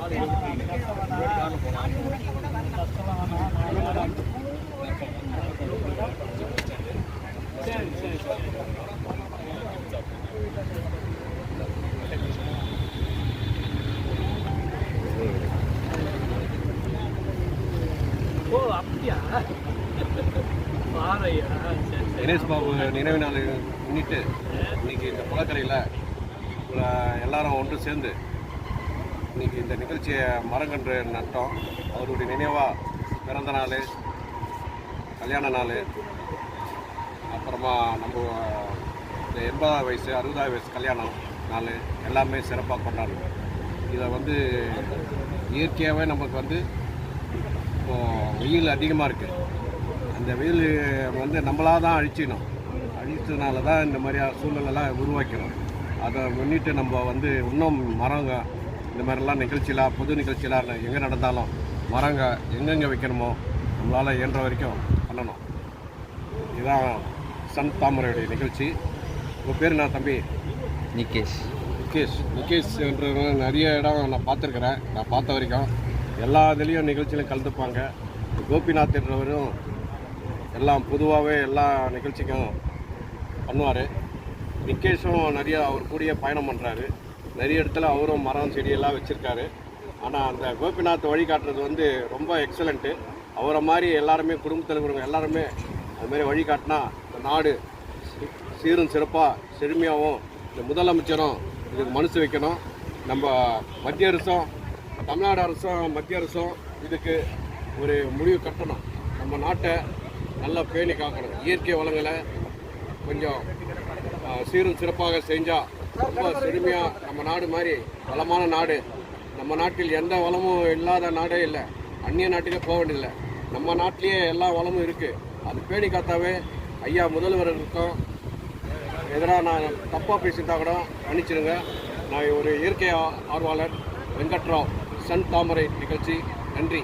ஓ அப்படியா? தினேஷ் பாபு நினைவு நாள் முன்னிட்டு இன்னைக்கு இந்த குளக்கரையில் எல்லாரும் ஒன்று சேர்ந்து இன்னைக்கு இந்த நிகழ்ச்சியை மரங்கன்று நட்டோம். அவருடைய நினைவாக பிறந்த நாள், கல்யாண நாள், அப்புறமா நம்ம இந்த 80வது வயசு 60வது வயசு கல்யாணம் நாள் எல்லாமே சிறப்பாக கொண்டாடணும். இதை இயற்கையாகவே நமக்கு இப்போது வெயில் அதிகமாக இருக்குது. அந்த வெயில் நம்மளாக தான் அழிச்சதுனால தான் இந்த மாதிரியான சூழ்நிலைலாம் உருவாக்கணும். அதை முன்னிட்டு நம்ம இன்னும் மரங்க இந்த மாதிரிலாம் நிகழ்ச்சியெலாம் பொது நிகழ்ச்சியெலாம் எங்கே நடந்தாலும் மரங்க எங்கெங்கே வைக்கணுமோ நம்மளால் இயன்ற வரைக்கும் பண்ணணும். இதுதான் சன் தாமரையுடைய நிகழ்ச்சி. உங்கள் பேர் நான் தம்பி? நிகேஷ் என்றவங்க நிறைய இடம் நான் பார்த்துருக்குறேன். நான் பார்த்த வரைக்கும் எல்லா இதுலேயும் நிகழ்ச்சியிலும் கலந்துப்பாங்க. கோபிநாத் என்றவரும் எல்லாம் பொதுவாகவே எல்லா நிகழ்ச்சிக்கும் பண்ணுவார். நிகேஷும் நிறையா அவர் கூடிய பயணம் பண்ணுறாரு. நிறைய இடத்துல அவரும் மரம் செடியெல்லாம் வச்சுருக்காரு. ஆனால் அந்த கோபிநாத் வழிகாட்டுறது ரொம்ப எக்ஸலண்ட்டு. அவரை மாதிரி எல்லாருமே குடும்பத்தில் இருக்கிறவங்க எல்லாருமே அதுமாதிரி வழிகாட்டினா இந்த நாடு சீரும் சிறப்பாக செழுமையாகவும் இந்த முதலமைச்சரும் இதுக்கு மனசு வைக்கணும். நம்ம மத்திய அரசும் தமிழ்நாடு அரசும் மத்திய அரசும் இதுக்கு ஒரு முடிவு கட்டணும். நம்ம நாட்டை நல்லா பேணி காக்கணும். இயற்கை வளங்களை கொஞ்சம் சீரும் சிறப்பாக செஞ்சால் ரொம்ப செழுமையாக நம்ம நாடு மாதிரி வளமான நாடு. நம்ம நாட்டில் எந்த வளமும் இல்லாத நாடே இல்லை. அந்நிய நாட்டிலே போக வேண்டியதில்லை. நம்ம நாட்டிலேயே எல்லா வளமும் இருக்குது. அது பேணி காத்தாவே ஐயா முதல்வருக்கும் எதிராக நான் தப்பாக பேசியிருந்தா கூட மன்னிச்சிடுங்க. நான் ஒரு இயற்கை ஆர்வலர் வெங்கட்ராவ், சன் தாமரை நிகழ்ச்சி. நன்றி.